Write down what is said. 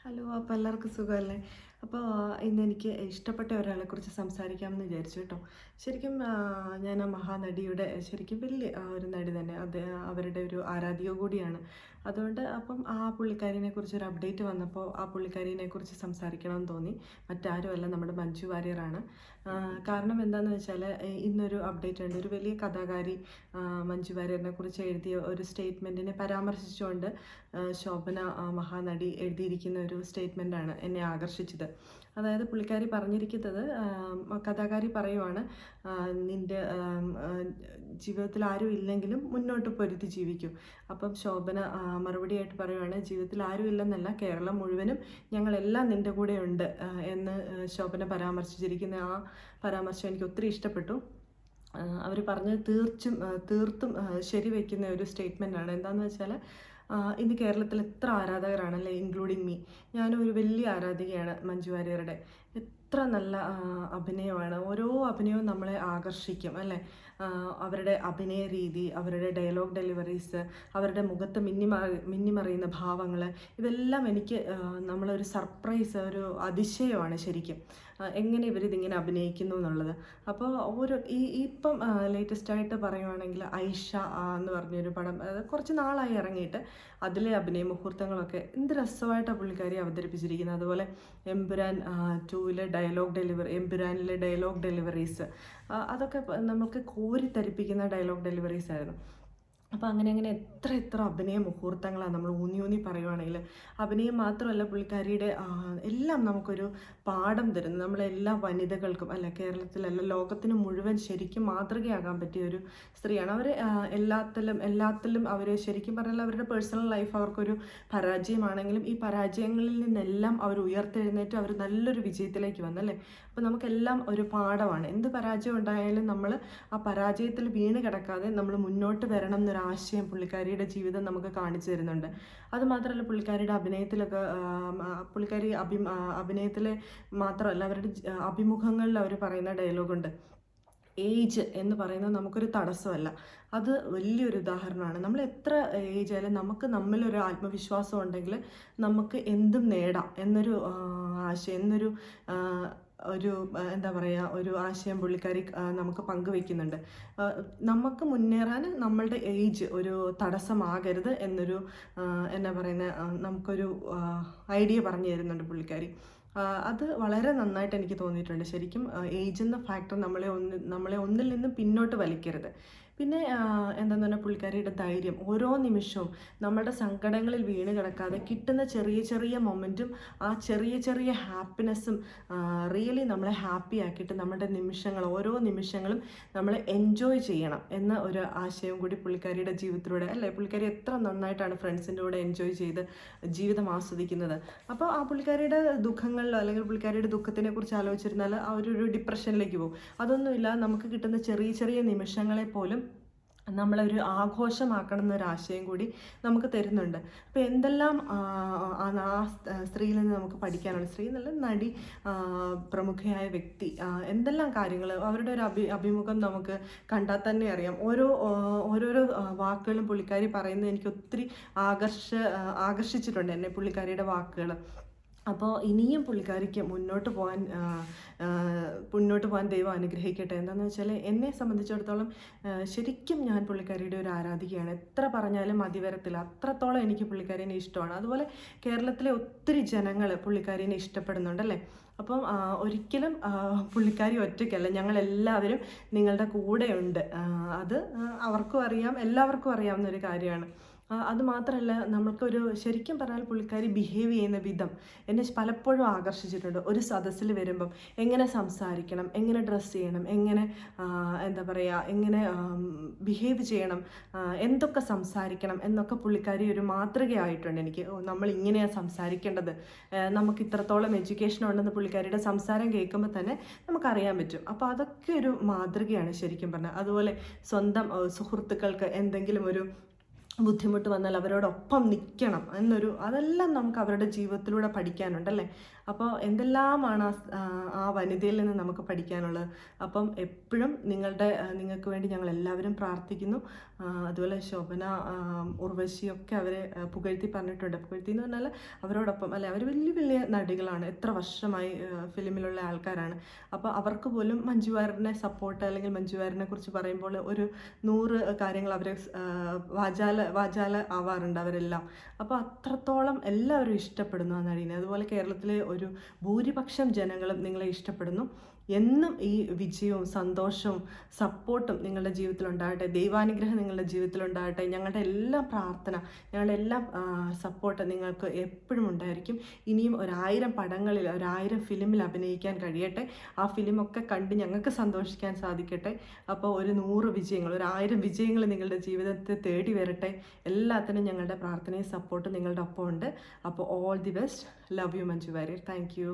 Hello, അപ്പോൾ എല്ലാവർക്കും സുഖമല്ലേ? അപ്പോൾ ഇന്ന് എനിക്ക് ഇഷ്ടപ്പെട്ട ഒരാളെക്കുറിച്ച് സംസാരിക്കാമെന്ന് വിചാരിച്ചു കേട്ടോ. ശരിക്കും ഞാൻ ആ മഹാനടിയുടെ ശരിക്കും വലിയ ഒരു നടി തന്നെ. അത് അവരുടെ ഒരു ആരാധിക കൂടിയാണ്. അതുകൊണ്ട് അപ്പം ആ പുള്ളിക്കാരിനെ കുറിച്ച് ഒരു അപ്ഡേറ്റ് വന്നപ്പോൾ ആ പുള്ളിക്കാരിനെ കുറിച്ച് സംസാരിക്കണമെന്ന് തോന്നി. മറ്റാരുമല്ല, നമ്മുടെ മഞ്ജു വാര്യറാണ്. കാരണം എന്താണെന്ന് വെച്ചാൽ ഇന്നൊരു അപ്ഡേറ്റ് ഉണ്ട്. ഒരു വലിയ കഥാകാരി മഞ്ജു വാര്യറിനെ കുറിച്ച് എഴുതിയ ഒരു സ്റ്റേറ്റ്മെൻറ്റിനെ പരാമർശിച്ചുകൊണ്ട് ശോഭന മഹാനടി എഴുതിയിരിക്കുന്ന ഒരു സ്റ്റേറ്റ്മെൻറ്റാണ് എന്നെ ആകർഷിച്ചത്. അതായത് പുള്ളിക്കാരി പറഞ്ഞിരിക്കുന്നത്, കഥാകാരി പറയുവാണ്, നിൻ്റെ ജീവിതത്തിൽ ആരും ഇല്ലെങ്കിലും മുന്നോട്ട് പൊരുതി ജീവിക്കും. അപ്പം ശോഭന മറുപടിയായിട്ട് പറയുവാണ്, ജീവിതത്തിൽ ആരും ഇല്ലെന്നല്ല, കേരളം മുഴുവനും ഞങ്ങളെല്ലാം നിൻ്റെ കൂടെ ഉണ്ട് എന്ന് ശോഭന പരാമർശിച്ചിരിക്കുന്ന ആ പരാമർശം എനിക്ക് ഒത്തിരി ഇഷ്ടപ്പെട്ടു. അവർ പറഞ്ഞത് തീർത്തും ശരിവെക്കുന്ന ഒരു സ്റ്റേറ്റ്മെൻറ്റാണ്. എന്താണെന്ന് വെച്ചാൽ, ഇന്ന് കേരളത്തിൽ എത്ര ആരാധകരാണല്ലേ, ഇൻക്ലൂഡിങ് മീ. ഞാനും ഒരു വലിയ ആരാധികയാണ് മഞ്ജു വാര്യരുടെ. എത്ര നല്ല അഭിനയമാണ്. ഓരോ അഭിനയവും നമ്മളെ ആകർഷിക്കും അല്ലേ. അവരുടെ അഭിനയ രീതി, അവരുടെ ഡയലോഗ് ഡെലിവറീസ്, അവരുടെ മുഖത്ത് മിന്നിമറിയുന്ന ഭാവങ്ങൾ, ഇതെല്ലാം എനിക്ക് നമ്മളൊരു സർപ്രൈസ്, ഒരു അതിശയമാണ് ശരിക്കും. എങ്ങനെ ഇവരിതിങ്ങനെ അഭിനയിക്കുന്നു എന്നുള്ളത്. അപ്പോൾ ഇപ്പം ലേറ്റസ്റ്റായിട്ട് പറയുവാണെങ്കിൽ ഐഷ എന്ന് പറഞ്ഞൊരു പടം കുറച്ച് നാളായി ഇറങ്ങിയിട്ട്, അതിലെ അഭിനയ മുഹൂർത്തങ്ങളൊക്കെ എന്ത് രസമായിട്ടാണ് പുള്ളിക്കാരി അവതരിപ്പിച്ചിരിക്കുന്നത്. അതുപോലെ എമ്പുരാൻ 2-ലെ എമ്പുരാനിലെ ഡയലോഗ് ഡെലിവറീസ്, അതൊക്കെ നമുക്ക് കോരിത്തരിപ്പിക്കുന്ന ഡയലോഗ് ഡെലിവറീസ് ആയിരുന്നു. അപ്പോൾ അങ്ങനെ എത്ര അഭിനയ മുഹൂർത്തങ്ങളാണ് നമ്മൾ ഊന്നി പറയുവാണെങ്കിൽ. അഭിനയം മാത്രമല്ല, പുള്ളിക്കാരിയുടെ എല്ലാം നമുക്കൊരു പാഠം തരുന്നു. നമ്മളെല്ലാ വനിതകൾക്കും അല്ല, കേരളത്തിലല്ല, ലോകത്തിന് മുഴുവൻ ശരിക്കും മാതൃകയാകാൻ പറ്റിയ ഒരു സ്ത്രീയാണ്. അവർ എല്ലാത്തിലും അവർ ശരിക്കും പറഞ്ഞാൽ അവരുടെ പേഴ്സണൽ ലൈഫ് അവർക്കൊരു പരാജയമാണെങ്കിലും ഈ പരാജയങ്ങളിൽ നിന്നെല്ലാം അവർ ഉയർത്തെഴുന്നേറ്റ് അവർ നല്ലൊരു വിജയത്തിലേക്ക് വന്നല്ലേ. അപ്പോൾ നമുക്കെല്ലാം ഒരു പാഠമാണ്. എന്ത് പരാജയം ഉണ്ടായാലും നമ്മൾ ആ പരാജയത്തിൽ വീണ് കിടക്കാതെ നമ്മൾ മുന്നോട്ട് വരണം എന്നൊരാശയം പുള്ളിക്കാരിയുടെ ജീവിതം നമുക്ക് കാണിച്ചു തരുന്നുണ്ട്. അതുമാത്രമല്ല, പുള്ളിക്കാരിയുടെ അഭിനയത്തിലൊക്കെ പുള്ളിക്കാരി അഭിനയത്തിൽ മാത്രമല്ല, അവരുടെ അഭിമുഖങ്ങളിൽ അവർ പറയുന്ന ഡയലോഗുണ്ട്, ഏജ് എന്ന് പറയുന്നത് നമുക്കൊരു തടസ്സമല്ല. അത് വലിയൊരു ഉദാഹരണമാണ്. നമ്മൾ എത്ര ഏജ് ആയാലും നമുക്ക് നമ്മളിലൊരു ആത്മവിശ്വാസം ഉണ്ടെങ്കിൽ നമുക്ക് എന്തും നേടാം എന്നൊരു ആശയം, എന്താ പറയുക, ഒരു ആശയം പുള്ളിക്കാരി നമുക്ക് പങ്കുവെക്കുന്നുണ്ട്. നമുക്ക് മുന്നേറാൻ നമ്മളുടെ ഏജ് ഒരു തടസ്സമാകരുത് എന്നൊരു എന്നാ പറയുന്ന നമുക്കൊരു ഐഡിയ പറഞ്ഞു തരുന്നുണ്ട് പുള്ളിക്കാരി. അത് വളരെ നന്നായിട്ട് എനിക്ക് തോന്നിയിട്ടുണ്ട്. ശരിക്കും ഏജ് എന്ന ഫാക്ടർ നമ്മളെ ഒന്നിൽ നിന്നും പിന്നോട്ട് വലിക്കരുത്. പിന്നെ എന്താന്ന് പറഞ്ഞാൽ, പുള്ളിക്കാരിയുടെ ധൈര്യം. ഓരോ നിമിഷവും നമ്മുടെ സങ്കടങ്ങളിൽ വീണ് കിടക്കാതെ കിട്ടുന്ന ചെറിയ മൊമെൻറ്റും ആ ചെറിയ ഹാപ്പിനെസ്സും റിയലി നമ്മളെ ഹാപ്പി ആക്കിയിട്ട് നമ്മുടെ ഓരോ നിമിഷങ്ങളും നമ്മൾ എൻജോയ് ചെയ്യണം എന്ന ഒരു ആശയം കൂടി പുള്ളിക്കാരിയുടെ ജീവിതത്തിലൂടെ അല്ലേ. പുള്ളിക്കാരി എത്ര നന്നായിട്ടാണ് ഫ്രണ്ട്സിൻ്റെ കൂടെ എൻജോയ് ചെയ്ത് ജീവിതം ആസ്വദിക്കുന്നത്. അപ്പോൾ ആ പുള്ളിക്കാരിയുടെ ദുഃഖങ്ങളിലോ അല്ലെങ്കിൽ പുള്ളിക്കാരിയുടെ ദുഃഖത്തിനെ കുറിച്ച് ആലോചിച്ചിരുന്നാൽ ആ ഒരു ഡിപ്രഷനിലേക്ക് പോകും. അതൊന്നുമില്ല, നമുക്ക് കിട്ടുന്ന ചെറിയ നിമിഷങ്ങളെ പോലും നമ്മളൊരു ആഘോഷമാക്കണം എന്നൊരാശയം കൂടി നമുക്ക് തരുന്നുണ്ട്. അപ്പോൾ എന്തെല്ലാം ആ സ്ത്രീയിൽ നിന്ന് നമുക്ക് പഠിക്കാനുണ്ട്. സ്ത്രീ എന്നുള്ള നടി, പ്രമുഖയായ വ്യക്തി, എന്തെല്ലാം കാര്യങ്ങൾ അവരുടെ ഒരു അഭിമുഖം നമുക്ക് കണ്ടാൽ തന്നെ അറിയാം. ഓരോരോ വാക്കുകളും പുള്ളിക്കാരി പറയുന്നത് എനിക്ക് ഒത്തിരി ആകർഷിച്ചിട്ടുണ്ട് എന്നെ, പുള്ളിക്കാരിയുടെ വാക്കുകൾ. അപ്പോൾ ഇനിയും പുള്ളിക്കാരിക്ക് മുന്നോട്ട് പോകാൻ ദൈവം അനുഗ്രഹിക്കട്ടെ. എന്താണെന്ന് വെച്ചാൽ, എന്നെ സംബന്ധിച്ചിടത്തോളം ശരിക്കും ഞാൻ പുള്ളിക്കാരിയുടെ ഒരു ആരാധികയാണ്. എത്ര പറഞ്ഞാലും മതി വരത്തില്ല, അത്രത്തോളം എനിക്ക് പുള്ളിക്കാരിനെ ഇഷ്ടമാണ്. അതുപോലെ കേരളത്തിലെ ഒത്തിരി ജനങ്ങൾ പുള്ളിക്കാരിനെ ഇഷ്ടപ്പെടുന്നുണ്ടല്ലേ. അപ്പം ഒരിക്കലും പുള്ളിക്കാരി ഒറ്റയ്ക്കല്ല, ഞങ്ങളെല്ലാവരും നിങ്ങളുടെ കൂടെയുണ്ട്. അത് എല്ലാവർക്കും അറിയാവുന്നൊരു കാര്യമാണ്. അതുമാത്രമല്ല, നമുക്കൊരു ശരിക്കും പറഞ്ഞാൽ പുള്ളിക്കാരി ബിഹേവ് ചെയ്യുന്ന വിധം എന്നെ പലപ്പോഴും ആകർഷിച്ചിട്ടുണ്ട്. ഒരു സദസ്സിൽ വരുമ്പം എങ്ങനെ സംസാരിക്കണം, എങ്ങനെ ഡ്രസ്സ് ചെയ്യണം, എങ്ങനെ എന്താ പറയുക, എങ്ങനെ ബിഹേവ് ചെയ്യണം, എന്തൊക്കെ സംസാരിക്കണം എന്നൊക്കെ പുള്ളിക്കാരി ഒരു മാതൃകയായിട്ടുണ്ട് എനിക്ക്. നമ്മൾ ഇങ്ങനെയാണ് സംസാരിക്കേണ്ടത്, നമുക്ക് ഇത്രത്തോളം എഡ്യൂക്കേഷൻ ഉണ്ടെന്ന് പുള്ളിക്കാരിയുടെ സംസാരം കേൾക്കുമ്പോൾ തന്നെ നമുക്കറിയാൻ പറ്റും. അപ്പോൾ അതൊക്കെ ഒരു മാതൃകയാണ് ശരിക്കും പറഞ്ഞാൽ. അതുപോലെ സ്വന്തം സുഹൃത്തുക്കൾക്ക് എന്തെങ്കിലും ഒരു ബുദ്ധിമുട്ട് വന്നാൽ അവരോടൊപ്പം നിൽക്കണം അതെല്ലാം നമുക്ക് അവരുടെ ജീവിതത്തിലൂടെ പഠിക്കാനുണ്ടല്ലേ. അപ്പോൾ എന്തെല്ലാമാണ് ആ വനിതയിൽ നിന്ന് നമുക്ക് പഠിക്കാനുള്ളത്. അപ്പം എപ്പോഴും നിങ്ങൾക്ക് വേണ്ടി ഞങ്ങൾ എല്ലാവരും പ്രാർത്ഥിക്കുന്നു. അതുപോലെ ശോഭന, ഉർവശിയൊക്കെ അവരെ പുകഴ്ത്തി പറഞ്ഞിട്ടുണ്ട്. പുകഴ്ത്തി എന്ന് പറഞ്ഞാൽ അവരോടൊപ്പം അല്ലെ, അവർ വലിയ വലിയ നടികളാണ്, എത്ര വർഷമായി ഫിലിമിലുള്ള ആൾക്കാരാണ്. അപ്പോൾ അവർക്ക് പോലും മഞ്ജു വാര്യറിനെ സപ്പോർട്ട് അല്ലെങ്കിൽ മഞ്ജു വാര്യറിനെ കുറിച്ച് പറയുമ്പോൾ ഒരു 100 കാര്യങ്ങൾ അവർ വാചാല ആവാറുണ്ട് അവരെല്ലാം. അപ്പോൾ അത്രത്തോളം എല്ലാവരും ഇഷ്ടപ്പെടുന്നു ആ നടീനെ. അതുപോലെ കേരളത്തിലെ ഒരു ഭൂരിപക്ഷം ജനങ്ങളും നിങ്ങളെ ഇഷ്ടപ്പെടുന്നു. എന്നും ഈ വിജയവും സന്തോഷവും സപ്പോർട്ടും നിങ്ങളുടെ ജീവിതത്തിലുണ്ടാകട്ടെ. ദൈവാനുഗ്രഹം നിങ്ങളുടെ ജീവിതത്തിലുണ്ടാകട്ടെ. ഞങ്ങളുടെ എല്ലാ പ്രാർത്ഥന, ഞങ്ങളുടെ എല്ലാ സപ്പോർട്ട് നിങ്ങൾക്ക് എപ്പോഴും ഉണ്ടായിരിക്കും. ഇനിയും 1000 പടങ്ങളിൽ 1000 ഫിലിമിൽ അഭിനയിക്കാൻ കഴിയട്ടെ. ആ ഫിലിമൊക്കെ കണ്ട് ഞങ്ങൾക്ക് സന്തോഷിക്കാൻ സാധിക്കട്ടെ. അപ്പോൾ ഒരു 100 വിജയങ്ങൾ, 1000 വിജയങ്ങൾ നിങ്ങളുടെ ജീവിതത്തെ തേടി വരട്ടെ. എല്ലാത്തിനും ഞങ്ങളുടെ പ്രാർത്ഥനയും സപ്പോർട്ടും നിങ്ങളുടെ ഒപ്പം ഉണ്ട്. അപ്പോൾ all the best. Love you Manju Warrier. Thank you.